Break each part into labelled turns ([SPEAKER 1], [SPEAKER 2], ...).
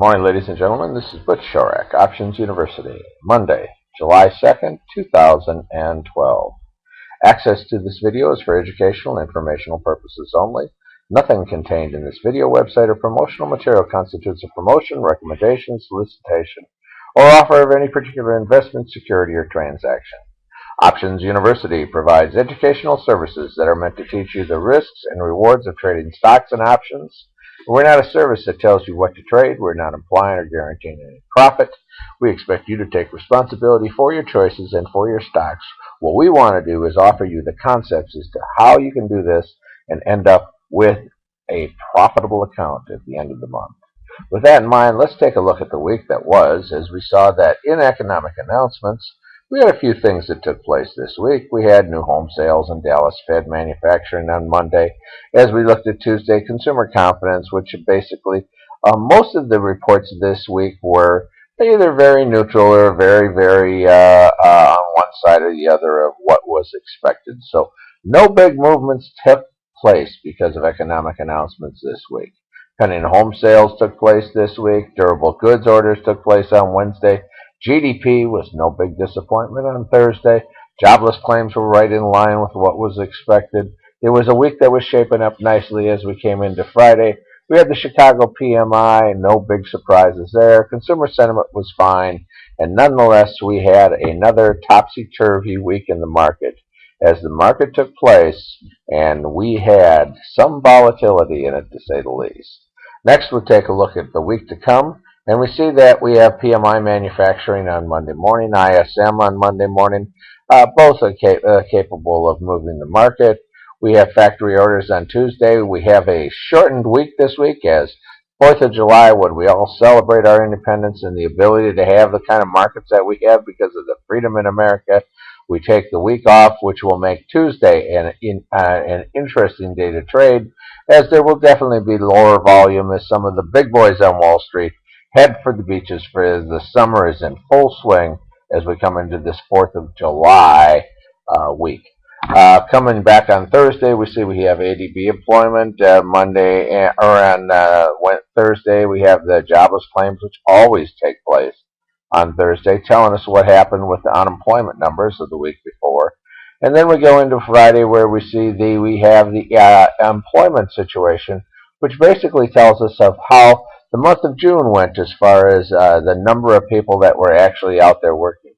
[SPEAKER 1] morning, ladies and gentlemen. This is Butch Shorak, Options University, Monday, July 2nd, 2012. Access to this video is for educational and informational purposes only. Nothing contained in this video, website, or promotional material constitutes a promotion, recommendation, solicitation, or offer of any particular investment, security, or transaction. Options University provides educational services that are meant to teach you the risks and rewards of trading stocks and options. We're not a service that tells you what to trade. We're not implying or guaranteeing any profit. We expect you to take responsibility for your choices and for your stocks. What we want to do is offer you the concepts as to how you can do this and end up with a profitable account at the end of the month. With that in mind, let's take a look at the week that was, as we saw that in economic announcements, we had a few things that took place this week. We had new home sales and Dallas Fed manufacturing on Monday. As we looked at Tuesday, consumer confidence, which basically most of the reports this week were either very neutral or very on one side or the other of what was expected. So no big movements took place because of economic announcements this week. Pending home sales took place this week. Durable goods orders took place on Wednesday. GDP was no big disappointment on Thursday. Jobless claims were right in line with what was expected. It was a week that was shaping up nicely as we came into Friday. We had the Chicago PMI, no big surprises there. Consumer sentiment was fine, and nonetheless we had another topsy-turvy week in the market as the market took place, and we had some volatility in it, to say the least. Next, we'll take a look at the week to come. And we see that we have PMI manufacturing on Monday morning, ISM on Monday morning. Both are capable of moving the market. We have factory orders on Tuesday. We have a shortened week this week as 4th of July, when we all celebrate our independence and the ability to have the kind of markets that we have because of the freedom in America. We take the week off, which will make Tuesday an interesting day to trade, as there will definitely be lower volume as some of the big boys on Wall Street head for the beaches, for the summer is in full swing as we come into this 4th of July week. Coming back on Thursday, we see we have ADP employment. Thursday, we have the jobless claims, which always take place on Thursday, telling us what happened with the unemployment numbers of the week before. And then we go into Friday, where we see we have the employment situation, which basically tells us of how the month of June went as far as the number of people that were actually out there working.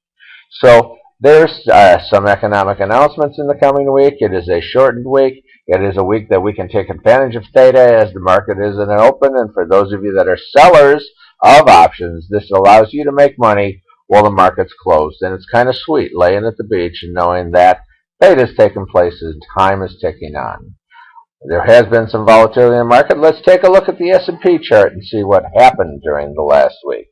[SPEAKER 1] So there's some economic announcements in the coming week. It is a shortened week. It is a week that we can take advantage of theta as the market isn't open. And for those of you that are sellers of options, this allows you to make money while the market's closed. And it's kind of sweet laying at the beach and knowing that theta is taking place and time is ticking on. There has been some volatility in the market. Let's take a look at the S&P chart and see what happened during the last week.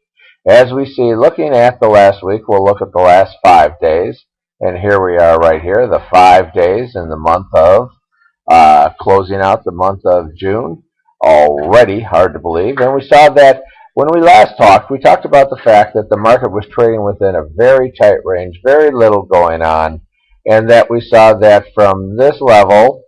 [SPEAKER 1] As we see, looking at the last week, we'll look at the last 5 days. And here we are right here, the 5 days in the month of, closing out the month of June. Already hard to believe. And we saw that when we last talked, we talked about the fact that the market was trading within a very tight range, very little going on, and that we saw that from this level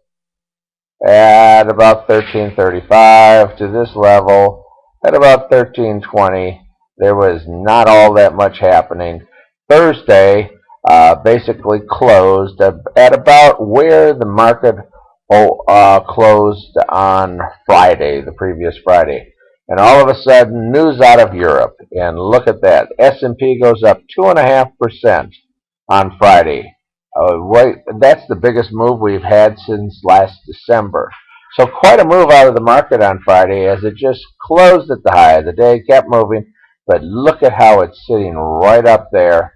[SPEAKER 1] at about 1335 to this level at about 1320. There was not all that much happening. Thursday basically closed at about where the market closed on Friday, the previous Friday. And all of a sudden, news out of Europe. And look at that. S&P goes up 2.5% on Friday. That's the biggest move we've had since last December. So quite a move out of the market on Friday, as it just closed at the high of the day, kept moving, but look at how it's sitting right up there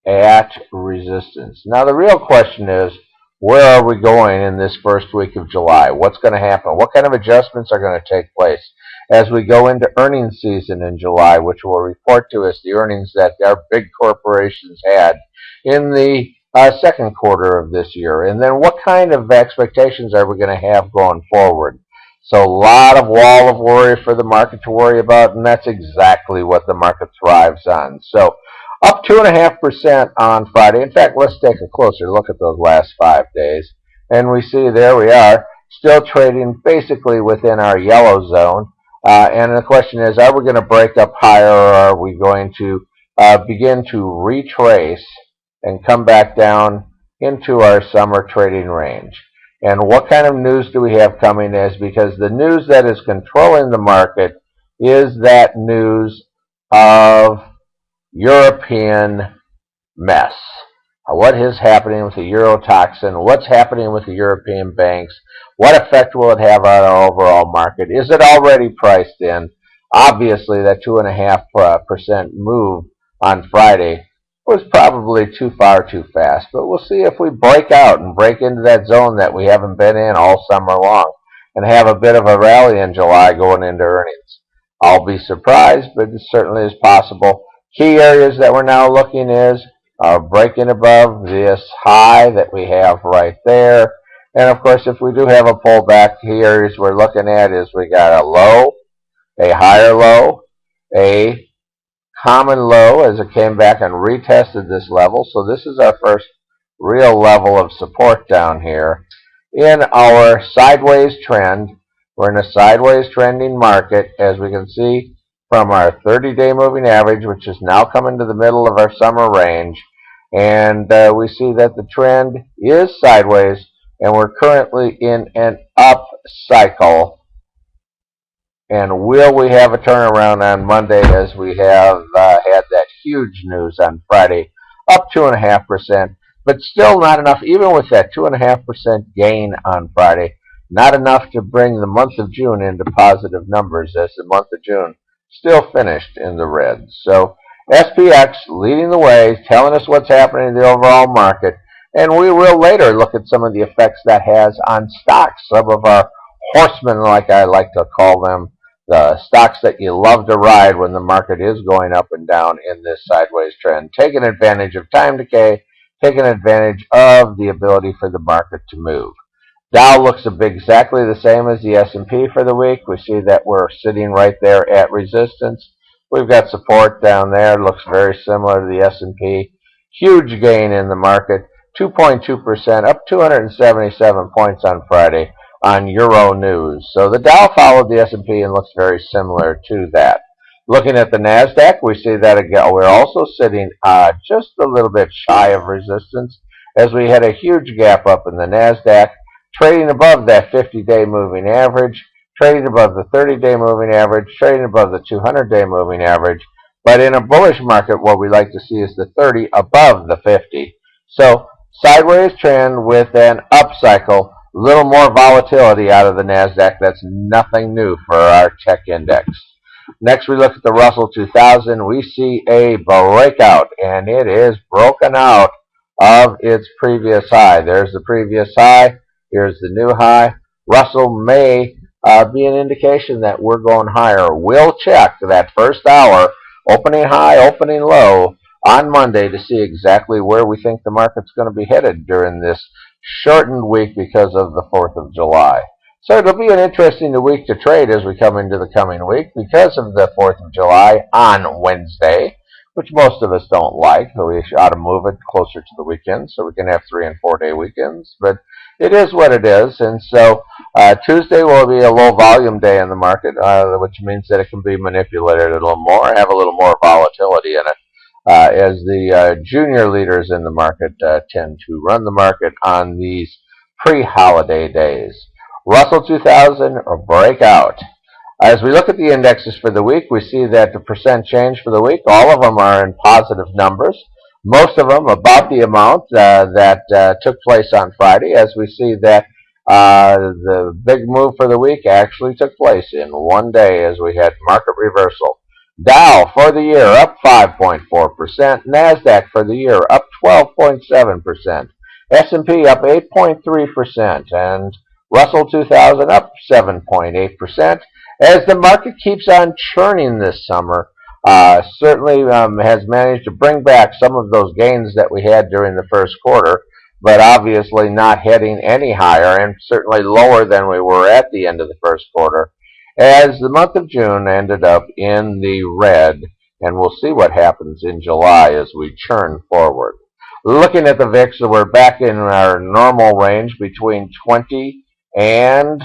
[SPEAKER 1] at resistance. Now the real question is, where are we going in this first week of July? What's going to happen? What kind of adjustments are going to take place as we go into earnings season in July, which will report to us the earnings that our big corporations had in the second quarter of this year? And then what kind of expectations are we going to have going forward? So a lot of wall of worry for the market to worry about, and that's exactly what the market thrives on. So up 2.5% on Friday. In fact, let's take a closer look at those last 5 days. And we see there we are, still trading basically within our yellow zone. And the question is, are we going to break up higher, or are we going to begin to retrace and come back down into our summer trading range? And what kind of news do we have coming is, because the news that is controlling the market is that news of European mess. What is happening with the Eurotoxin? What's happening with the European banks? What effect will it have on our overall market? Is it already priced in? Obviously, that 2.5% move on Friday was probably too far too fast, but we'll see if we break out and break into that zone that we haven't been in all summer long and have a bit of a rally in July going into earnings. I'll be surprised, but it certainly is possible. Key areas that we're now looking is breaking above this high that we have right there. And of course, if we do have a pullback, key areas we're looking at is we got a low, a higher low, a common low as it came back and retested this level. So this is our first real level of support down here. In our sideways trend, we're in a sideways trending market, as we can see from our 30-day moving average, which is now coming to the middle of our summer range. And we see that the trend is sideways, and we're currently in an up cycle. And will we have a turnaround on Monday, as we have had that huge news on Friday, up 2.5%, but still not enough, even with that 2.5% gain on Friday, not enough to bring the month of June into positive numbers, as the month of June still finished in the red. So SPX leading the way, telling us what's happening in the overall market, and we will later look at some of the effects that has on stocks, some of our horsemen, like I like to call them, the stocks that you love to ride when the market is going up and down in this sideways trend, taking advantage of time decay, taking advantage of the ability for the market to move. Dow looks exactly the same as the S&P for the week. We see that we're sitting right there at resistance. We've got support down there. Looks very similar to the S&P. Huge gain in the market, 2.2%, up 277 points on Friday on Euro News. So the Dow followed the S&P and looks very similar to that. Looking at the NASDAQ, we see that again, we're also sitting just a little bit shy of resistance, as we had a huge gap up in the NASDAQ, trading above that 50-day moving average, trading above the 30-day moving average, trading above the 200-day moving average. But in a bullish market, what we like to see is the 30 above the 50. So sideways trend with an up cycle, a little more volatility out of the NASDAQ. That's nothing new for our tech index. Next, we look at the Russell 2000. We see a breakout, and it is broken out of its previous high. There's the previous high. Here's the new high. Russell may be an indication that we're going higher. We'll check that first hour, opening high, opening low, on Monday to see exactly where we think the market's going to be headed during this shortened week because of the 4th of July. So it'll be an interesting week to trade as we come into the coming week because of the 4th of July on Wednesday, which most of us don't like. So we ought to move it closer to the weekend so we can have 3- and 4-day weekends. But it is what it is. And so Tuesday will be a low volume day in the market, which means that it can be manipulated a little more, have a little more volatility in it, as the junior leaders in the market tend to run the market on these pre-holiday days. Russell 2000 breakout. As we look at the indexes for the week, we see that the percent change for the week, all of them are in positive numbers. Most of them about the amount that took place on Friday, as we see that the big move for the week actually took place in one day as we had market reversal. Dow for the year up 5.4%, NASDAQ for the year up 12.7%, S&P up 8.3%, and Russell 2000 up 7.8%, as the market keeps on churning this summer. Certainly has managed to bring back some of those gains that we had during the first quarter, but obviously not heading any higher and certainly lower than we were at the end of the first quarter, as the month of June ended up in the red, and we'll see what happens in July as we churn forward. Looking at the VIX, so we're back in our normal range between 20 and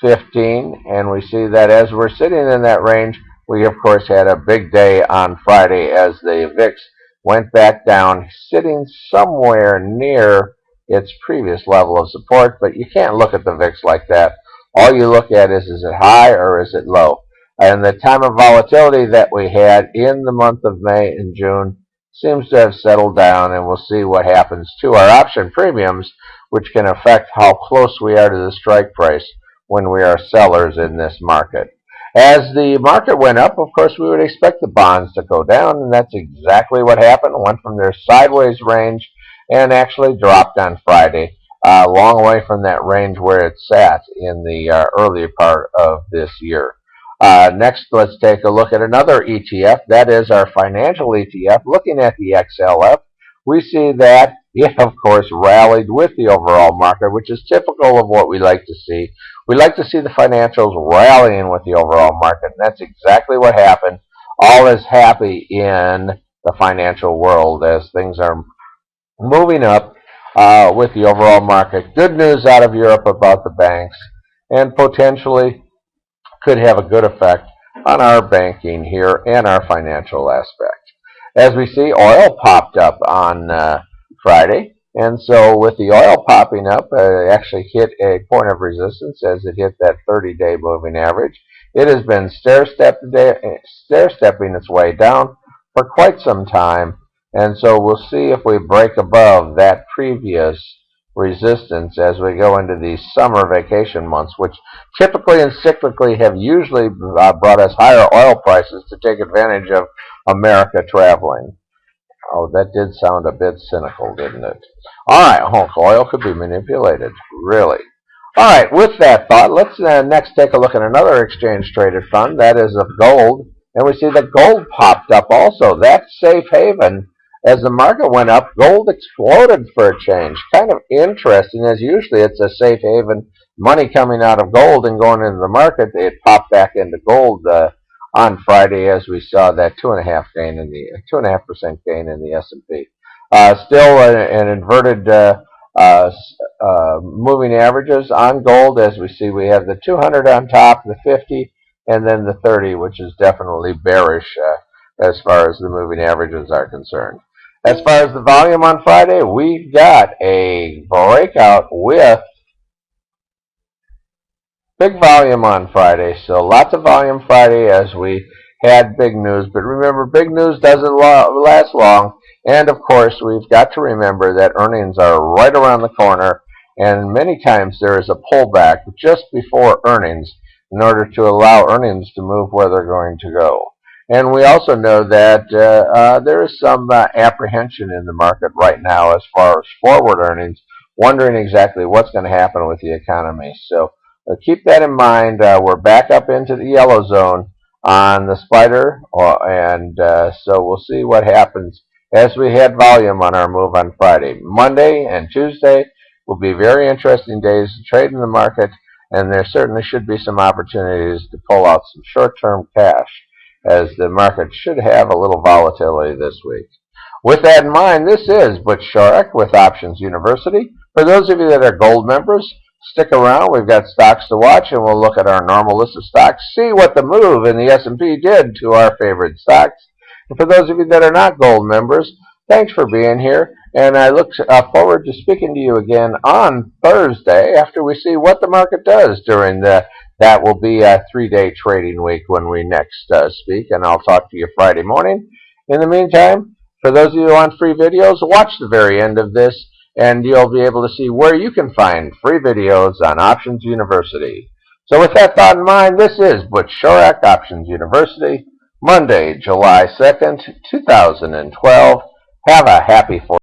[SPEAKER 1] 15, and we see that as we're sitting in that range, we of course had a big day on Friday as the VIX went back down, sitting somewhere near its previous level of support, but you can't look at the VIX like that. All you look at is it high or is it low? And the time of volatility that we had in the month of May and June seems to have settled down, and we'll see what happens to our option premiums, which can affect how close we are to the strike price when we are sellers in this market. As the market went up, of course, we would expect the bonds to go down, and that's exactly what happened. Went from their sideways range and actually dropped on Friday, long away from that range where it sat in the early part of this year. Next, let's take a look at another ETF. That is our financial ETF. Looking at the XLF, we see that it, of course, rallied with the overall market, which is typical of what we like to see. We like to see the financials rallying with the overall market, and that's exactly what happened. All is happy in the financial world as things are moving up with the overall market. Good news out of Europe about the banks, and potentially could have a good effect on our banking here and our financial aspect. As we see, oil popped up on Friday, and so with the oil popping up, it actually hit a point of resistance as it hit that 30-day moving average. It has been stair-stepping its way down for quite some time, and so we'll see if we break above that previous resistance as we go into these summer vacation months, which typically and cyclically have usually brought us higher oil prices to take advantage of America traveling. Oh, that did sound a bit cynical, didn't it? All right, oil could be manipulated, really. All right, with that thought, let's next take a look at another exchange-traded fund, that is of gold. And we see that gold popped up also. That's safe haven. As the market went up, gold exploded for a change. Kind of interesting, as usually it's a safe haven, money coming out of gold and going into the market. It popped back into gold on Friday as we saw that 2.5% gain in the S&P. Still an inverted moving averages on gold. As we see, we have the 200 on top, the 50, and then the 30, which is definitely bearish as far as the moving averages are concerned. As far as the volume on Friday, we got a breakout with big volume on Friday. So lots of volume Friday as we had big news. But remember, big news doesn't last long. And of course, we've got to remember that earnings are right around the corner. And many times there is a pullback just before earnings in order to allow earnings to move where they're going to go. And we also know that there is some apprehension in the market right now as far as forward earnings, wondering exactly what's going to happen with the economy. So keep that in mind. We're back up into the yellow zone on the spider, and so we'll see what happens as we had volume on our move on Friday. Monday and Tuesday will be very interesting days to trade in the market, and there certainly should be some opportunities to pull out some short-term cash, as the market should have a little volatility this week. With that in mind, this is Butch Shorrock with Options University. For those of you that are gold members, stick around. We've got stocks to watch, and we'll look at our normal list of stocks, see what the move in the S&P did to our favorite stocks. And for those of you that are not gold members, thanks for being here, and I look forward to speaking to you again on Thursday after we see what the market does during that will be a 3-day trading week when we next speak, and I'll talk to you Friday morning. In the meantime, for those of you who want free videos, watch the very end of this, and you'll be able to see where you can find free videos on Options University. So with that thought in mind, this is Butch Shorrock, Options University, Monday, July 2nd, 2012. Have a happy 4th.